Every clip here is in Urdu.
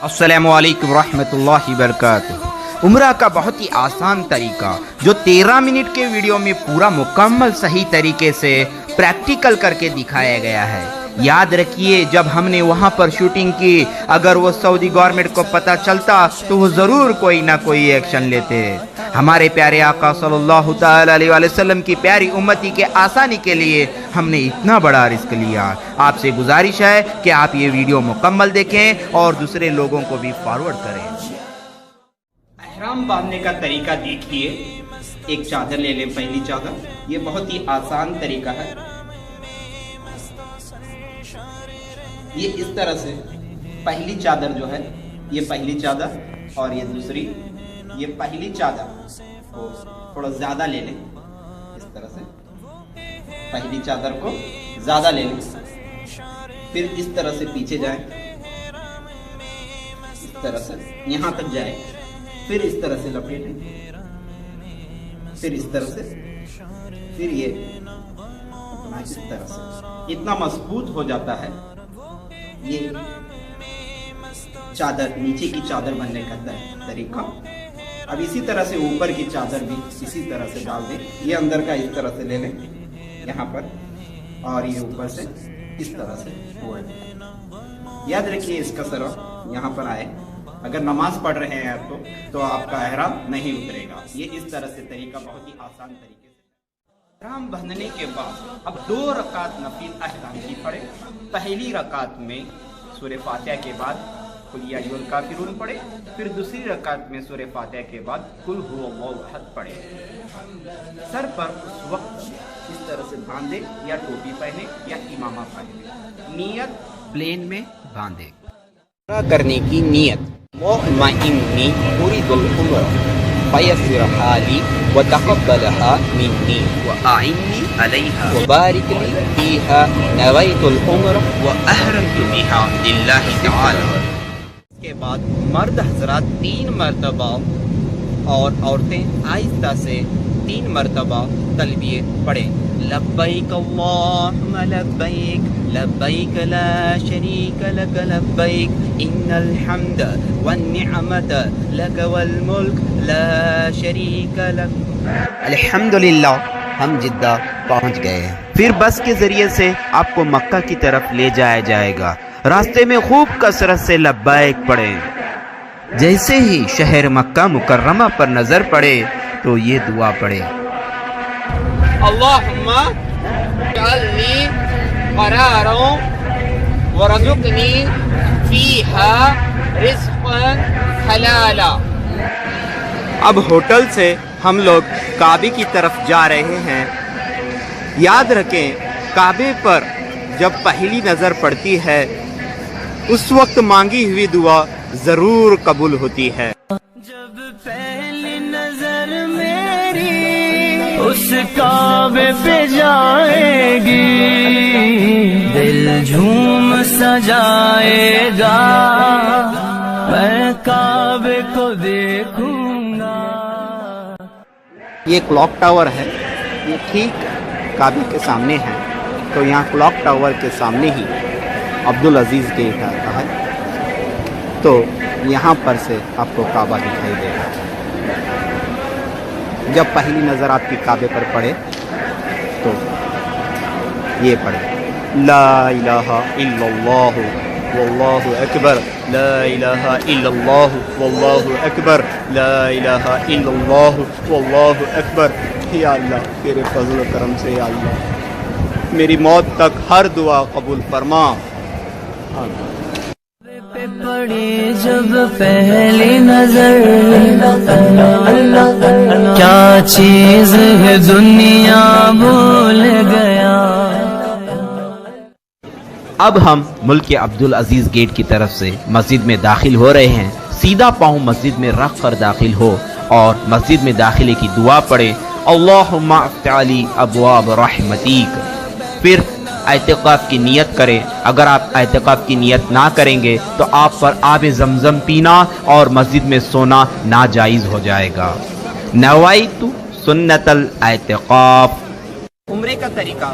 السلام علیکم ورحمۃ اللہ وبرکاتہ۔ عمرہ کا بہت ہی آسان طریقہ جو 13 منٹ کے ویڈیو میں پورا مکمل صحیح طریقے سے پریکٹیکل کر کے دکھایا گیا ہے۔ یاد رکھیے جب ہم نے وہاں پر شوٹنگ کی، اگر وہ سعودی گورنمنٹ کو پتہ چلتا تو وہ ضرور کوئی نہ کوئی ایکشن لیتے۔ ہمارے پیارے آقا صلی اللہ تعالی علیہ وسلم کی پیاری امتی کے آسانی کے لیے ہم نے اتنا بڑا رزق لیا۔ آپ سے گزارش ہے کہ آپ یہ ویڈیو مکمل دیکھیں اور دوسرے لوگوں کو بھی فارورڈ کریں۔ احرام باندھنے کا طریقہ دیکھیے۔ ایک چادر لے لیں، پہلی چادر۔ یہ بہت ہی آسان طریقہ ہے۔ یہ اس طرح سے پہلی چادر جو ہے، یہ پہلی چادر اور یہ دوسری، یہ پہلی چادر کو تھوڑا زیادہ لے لیں۔ اس طرح سے پہلی چادر کو زیادہ لے لیں، پھر اس طرح سے پیچھے جائیں، اس طرح سے یہاں تک جائیں، پھر اس طرح سے لپیٹیں، پھر اس طرح سے، پھر یہ اس طرح سے اتنا مضبوط ہو جاتا ہے یہ چادر، نیچے کی چادر بننے کا طریقہ۔ اب اسی طرح سے اوپر کی چادر بھی اسی طرح سے ڈال دیں۔ یہ اندر کا اس طرح سے لے لیں یہاں پر، اور یہ اوپر سے اس طرح سے اوڑھ دیں۔ یاد رکھیے اس کا سر یہاں پر آئے۔ اگر نماز پڑھ رہے ہیں آپ تو آپ کا احرام نہیں اترے گا۔ یہ اس طرح سے طریقہ بہت ہی آسان طریقے سے۔ احرام باندھنے کے بعد اب 2 رکعت نفل احرام کی پڑھیں۔ پہلی رکعت میں سورہ فاتحہ کے بعد قل یا ایھا الکافرون پڑھیں، پھر دوسری رکعت میں سورہ فاتحہ کے بعد قل ھو اللہ احد پڑھیں۔ سر پر اس وقت اس طرح سے باندھیں، یا ٹوپی پہنے یا امامہ پہنے۔ نیت پلین میں باندھیں۔ عمرہ کرنے کی نیت: اللہم ارید العمرہ فیسرھا لی وتقبلھا منی واعنی علیھا وبارک لی فیھا نویت العمرہ واحرمت بھا للہ تعالی۔ اس کے بعد مرد حضرات 3 مرتبہ اور عورتیں آہستہ سے 3 مرتبہ تلبیہ پڑھیں۔ لبیک اللہم لبیک لبیک لا شریک لک لبیک ان الحمد والنعمت لک والملک لا شریک لک۔ الحمدللہ ہم جدہ پہنچ گئے ہیں۔ پھر بس کے ذریعے سے آپ کو مکہ کی طرف لے جایا جائے گا۔ راستے میں خوب کثرت سے لبیک پڑھیں۔ جیسے ہی شہر مکہ مکرمہ پر نظر پڑے تو یہ دعا پڑھیں: اللہم اجعلنی قرارا ورزقنی فیہا رزقا حلالا۔ اب ہوٹل سے ہم لوگ کعبے کی طرف جا رہے ہیں۔ یاد رکھیں کعبے پر جب پہلی نظر پڑتی ہے اس وقت مانگی ہوئی دعا ضرور قبول ہوتی ہے۔ جب پہلی نظر میری اس کعبے پہ جائے گی، دل جھوم سجائے گا، میں کعبے کو دیکھوں گا۔ یہ کلاک ٹاور ہے، یہ ٹھیک کعبے کے سامنے ہے، تو یہاں کلاک ٹاور کے سامنے ہی عبدالعزیز گیٹ آتا ہے، تو یہاں پر سے آپ کو کعبہ دکھائی دے گا۔ جب پہلی نظر آپ کی کعبے پر پڑے تو یہ پڑھے: لا الہ الا اللہ واللہ اکبر، لا الہ الا اللہ واللہ اکبر، لا الہ الا اللہ واللہ اکبر۔ یا اللہ تیرے فضل و کرم سے یا اللہ میری موت تک ہر دعا قبول فرما۔ پڑی جب پہلی نظر، کیا چیز ہے دنیا بھول گیا۔ اب ہم ملک عبدالعزیز گیٹ کی طرف سے مسجد میں داخل ہو رہے ہیں۔ سیدھا پاؤں مسجد میں رکھ کر داخل ہو اور مسجد میں داخلے کی دعا پڑھے: اللہم افتح لی ابواب رحمتیک۔ پھر اعتکاف کی نیت کریں۔ اگر آپ اعتکاف کی نیت نہ کریں گے تو آپ پر آب زمزم پینا اور مسجد میں سونا ناجائز ہو جائے گا۔ نویت سنت الاعتکاف۔ عمرے کا طریقہ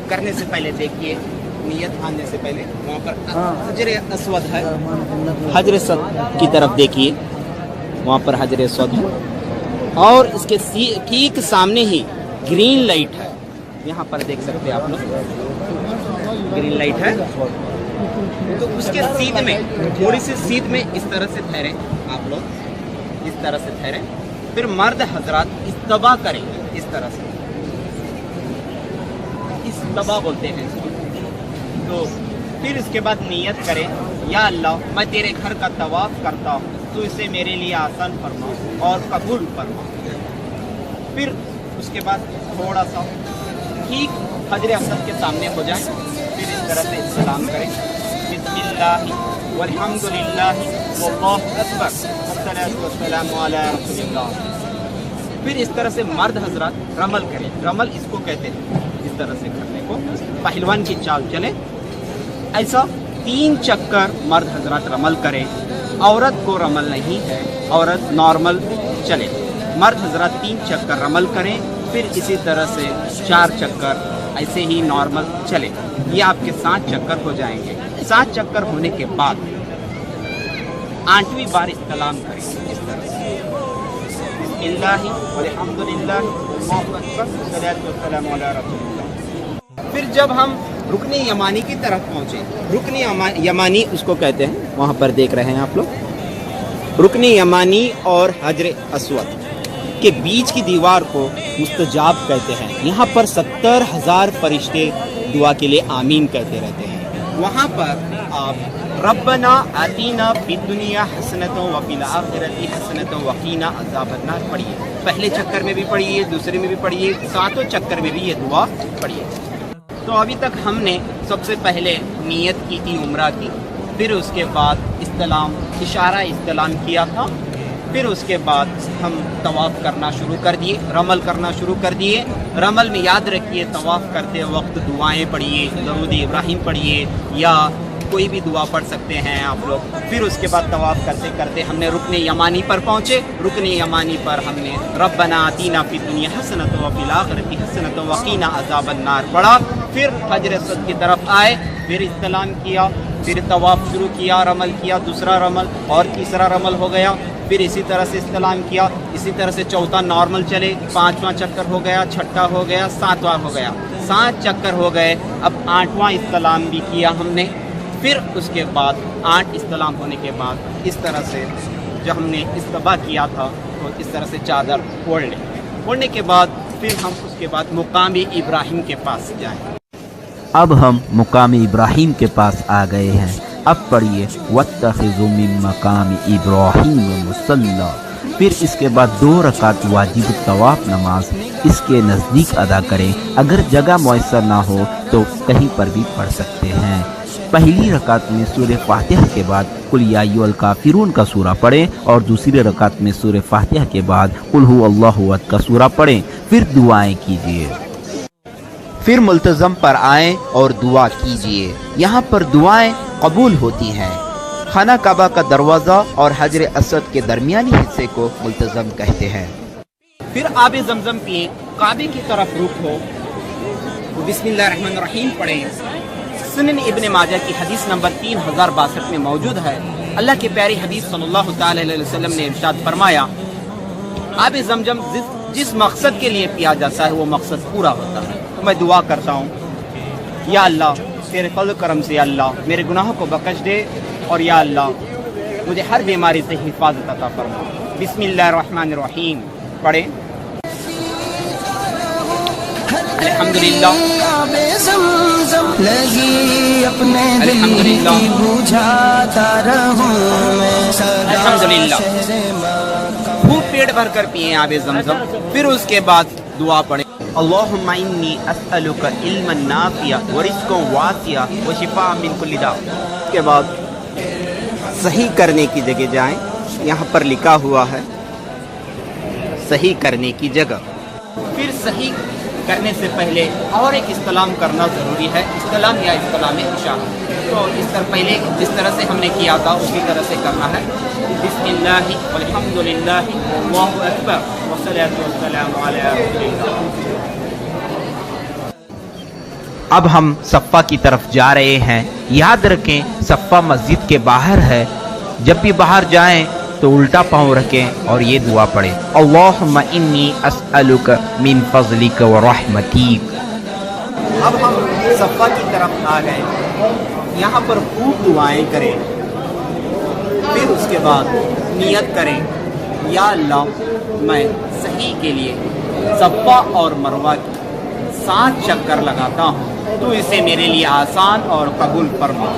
کرنے سے پہلے دیکھیے نیت آنے سے پہلے وہاں پر حجر اسود ہے، حجر اسود کی طرف دیکھیے، وہاں پر حجر اسود ہے اور اس کے ٹھیک سامنے ہی گرین لائٹ ہے، یہاں پر دیکھ سکتے ہیں آپ لوگ گرین لائٹ ہے، تو اس کے سیدھ میں تھوڑی سی سیدھ میں اس طرح سے ٹھہرے آپ لوگ، اس طرح سے ٹھہرے، پھر مرد حضرات استبا کریں گے، اس طرح سے استبا بولتے ہیں اس کو، تو پھر اس کے بعد نیت کریں یا اللہ میں تیرے گھر کا طواف کرتا ہوں، تو اسے میرے لیے آسان فرما اور قبول فرما، پھر اس کے بعد تھوڑا سا ٹھیک حجر اسود کے سامنے ہو جائیں، پھر اس طرح سے سلام کریں، بسم اللہ والحمد للہ واللہ اکبر والصلاۃ والسلام علی رسول اللہ، پھر اس طرح سے مرد حضرات رمل کریں، رمل اس کو کہتے ہیں، اس طرح سے کرنے کو پہلوان کی چال چلے، ایسا 3 چکر مرد حضرات رمل کریں، عورت کو رمل نہیں ہے، عورت نارمل چلے، مرد حضرات 3 چکر رمل کریں، پھر اسی طرح سے 4 چکر ایسے ہی نارمل چلے، یہ آپ کے 7 چکر ہو جائیں گے۔ 7 چکر ہونے کے بعد 8ویں بار استلام کریں، اس طرح سے بسم اللہ والحمد للہ واللہ اکبر والصلاۃ والسلام علی رسول اللہ، پھر جب ہم رکن یمانی کی طرف پہنچے، رکن یمانی اس کو کہتے ہیں، وہاں پر دیکھ رہے ہیں آپ لوگ، رکن یمانی اور حجر اسود کے بیچ کی دیوار کو مستجاب کہتے ہیں، یہاں پر 70,000 فرشتے دعا کے لیے آمین کہتے رہتے ہیں، وہاں پر آپ ربنا آتینا فی الدنیا حسنۃ وفی الآخرۃ حسنۃ وقینا عذاب النار پڑھیے، پہلے چکر میں بھی پڑھیے، دوسرے میں بھی پڑھیے، 7 چکر میں بھی یہ دعا پڑھیے۔ تو ابھی تک ہم نے سب سے پہلے نیت کی تھی عمرہ کی، پھر اس کے بعد استلام، اشارہ استلام کیا تھا، پھر اس کے بعد ہم طواف کرنا شروع کر دیے، رمل کرنا شروع کر دیے۔ رمل میں یاد رکھیے طواف کرتے وقت دعائیں پڑھیے، درود ابراہیم پڑھیے یا کوئی بھی دعا پڑھ سکتے ہیں آپ لوگ۔ پھر اس کے بعد طواف کرتے کرتے ہم نے رکن یمانی پر پہنچے، رکن یمانی پر ہم نے ربنا آتینا فی الدنیا حسنۃ وفی الآخرۃ حسنۃ وقینا عذاب النار پڑھا، پھر حجر اسود کی طرف آئے، پھر استلام کیا، پھر طواف شروع کیا، رمل کیا، دوسرا رمل اور تیسرا رمل ہو گیا، پھر اسی طرح سے استلام کیا، اسی طرح سے چوتھا نارمل چلے، 5واں چکر ہو گیا، چھٹا ہو گیا، 7واں ہو گیا، 7 چکر ہو گئے، اب 8واں استلام بھی کیا ہم نے۔ پھر اس کے بعد 8 استلام ہونے کے بعد اس طرح سے جو ہم نے استبا کیا تھا تو اس طرح سے چادر اوڑھ لیں، اوڑھنے کے بعد پھر ہم اس کے بعد مقام ابراہیم کے پاس جائیں۔ اب ہم مقام ابراہیم کے پاس آ گئے ہیں، اب پڑھیے وَاتَّخِذُوا مِن مَّقَامِ إِبْرَاهِيمَ مُصَلًّى، پھر اس کے بعد 2 رکعت واجب طواف نماز اس کے نزدیک ادا کریں، اگر جگہ میسر نہ ہو تو کہیں پر بھی پڑھ سکتے ہیں۔ پہلی رکعت میں سورہ فاتحہ کے بعد قل یا ایھا الکافرون کا سورہ پڑھیں اور دوسری رکعت میں سورہ فاتحہ کے بعد قل ھو اللہ احد کا سورہ پڑھیں، پھر دعائیں کیجیے، پھر ملتزم پر آئیں اور دعا کیجیے، یہاں پر دعائیں قبول ہوتی ہیں۔ خانہ کعبہ کا دروازہ اور حجر اسود کے درمیانی حصے کو ملتزم کہتے ہیں۔ پھر آب زمزم پیے، کعبے کی طرف رخ ہو، بسم اللہ الرحمن الرحیم پڑھیں۔ سنن ابن ماجہ کی حدیث نمبر 3062 میں موجود ہے، اللہ کے پیارے حبیب صلی اللہ تعالی علیہ وسلم نے ارشاد فرمایا، آب زمزم جس مقصد کے لیے پیا جاتا ہے وہ مقصد پورا ہوتا ہے۔ تو میں دعا کرتا ہوں یا اللہ تیرے فضل کرم سے اللہ میرے گناہوں کو بخش دے، اور یا اللہ مجھے ہر بیماری سے حفاظت عطا فرما۔ بسم اللہ الرحمن الرحیم پڑھیں۔ الحمدللہ الحمدللہ الحمدللہ، خوب پیٹ بھر کر پیئیں آب زمزم۔ پھر اس کے بعد دعا پڑھیں، اللہم انی اسألک علما نافعا ورزقا واسعا وشفاء من کل داء۔ اس کے بعد صحیح کرنے کی جگہ جائیں، یہاں پر لکھا ہوا ہے صحیح کرنے کی جگہ۔ پھر صحیح کرنے سے پہلے اور ایک استلام کرنا ضروری ہے، استلام یا استلام اشارہ، تو اس طرح پہلے جس طرح سے ہم نے کیا تھا اسی طرح سے کرنا ہے۔ بسم اللہ والحمد للہ واللہ اکبر والصلاۃ والسلام علی رسول اللہ۔ اب ہم صفا کی طرف جا رہے ہیں. یاد رکھیں صفا مسجد کے باہر ہے. جب بھی باہر جائیں تو الٹا پاؤں رکھیں اور یہ دعا پڑھیں, اللہم انی اسألک من فضلک و رحمتیک. اب ہم صفا کی طرف آ گئے. یہاں پر خوب دعائیں کریں. پھر اس کے بعد نیت کریں, یا اللہ میں صحیح کے لیے صفا اور مروہ کی 7 چکر لگاتا ہوں, تو اسے میرے لیے آسان اور قبول فرما.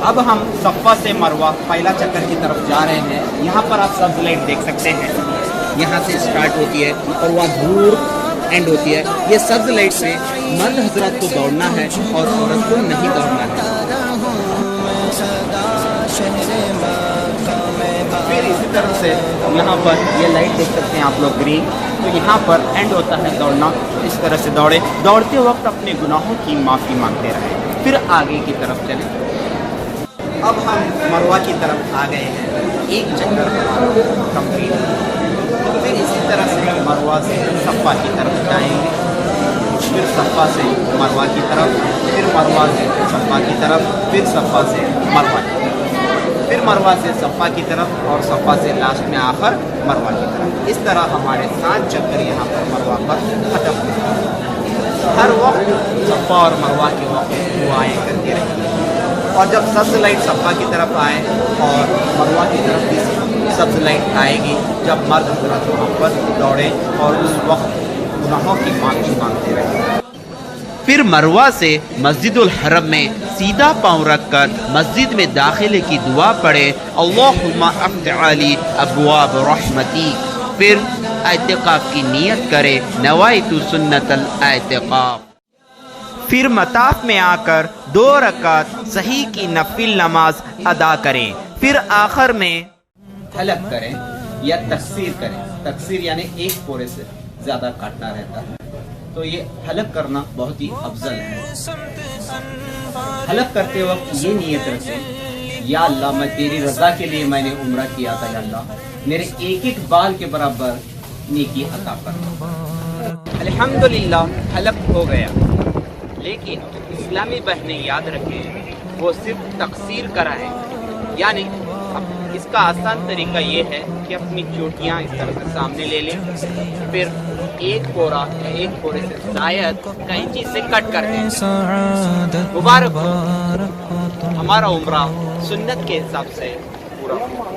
اب ہم صفا سے مروہ پہلا چکر کی طرف جا رہے ہیں. یہاں پر آپ سبز لائٹ دیکھ سکتے ہیں, یہاں سے اسٹارٹ ہوتی ہے اور وہاں دور اینڈ ہوتی ہے. یہ سبز لائٹ سے مرد حضرات کو دوڑنا ہے اور عورت کو نہیں دوڑنا ہے. پھر اسی طرح سے یہاں پر یہ لائٹ دیکھ سکتے ہیں آپ لوگ گرین, تو یہاں پر اینڈ ہوتا ہے دوڑنا. اس طرح سے دوڑے, دوڑتے وقت اپنے گناہوں کی معافی مانگتے رہیں. پھر آگے کی طرف چلیں. اب ہم مروہ کی طرف آ گئے ہیں. ایک چکر کمپلیٹ. پھر اسی طرح سے مروہ سے صفا کی طرف جائیں گے. پھر صفا سے مروہ کی طرف, پھر مروہ سے صفا کی طرف, پھر صفا سے مروہ کی طرف, پھر مروہ سے صفا کی طرف اور صفا سے لاسٹ میں آخر مروہ کی طرف. اس طرح ہمارے 7 چکر یہاں پر مروہ پر ختم ہوتے ہیں. ہر وقت صفا اور مروہ کے وقت دعائیں کرتے رہیں. اور جب سبز لائٹ صفا کی طرف آئے اور مروہ کی طرف بھی سبز لائٹ آئے گی, جب مرد حضرات وہاں پر دوڑے اور اس وقت گناہوں کی معافی مانگتے رہیں. پھر مروہ سے مسجد الحرم میں سیدھا پاؤں رکھ کر مسجد میں داخلے کی دعا پڑھے, اللہم افتح علی ابواب رحمتی. پھر اعتکاف کی نیت کرے, نوائت سنت الاعتکاف. پھر مطاف میں آ کر 2 رکعت صحیح کی نفل نماز ادا کریں. پھر آخر میں حلق کریں یا تقصیر کریں. تقصیر یعنی ایک پورے سے زیادہ کاٹنا رہتا ہے, تو یہ حلق کرنا بہت ہی افضل ہے. حلق کرتے وقت یہ نیت رکھیں, یا اللہ میں تیری رضا کے لیے میں نے عمرہ کیا تھا, یا اللہ میرے ایک ایک بال کے برابر نیکی عطا فرما. الحمدللہ حلق ہو گیا. لیکن اسلامی بہنیں یاد رکھیں وہ صرف تقصیر کرائیں. یعنی اس کا آسان طریقہ یہ ہے کہ اپنی چوٹیاں اس طرح سے سامنے لے لیں, پھر ایک پورے سے زائد کینچی سے کٹ کر دیں. مبارک ہو, ہمارا عمرہ سنت کے حساب سے پورا ہو.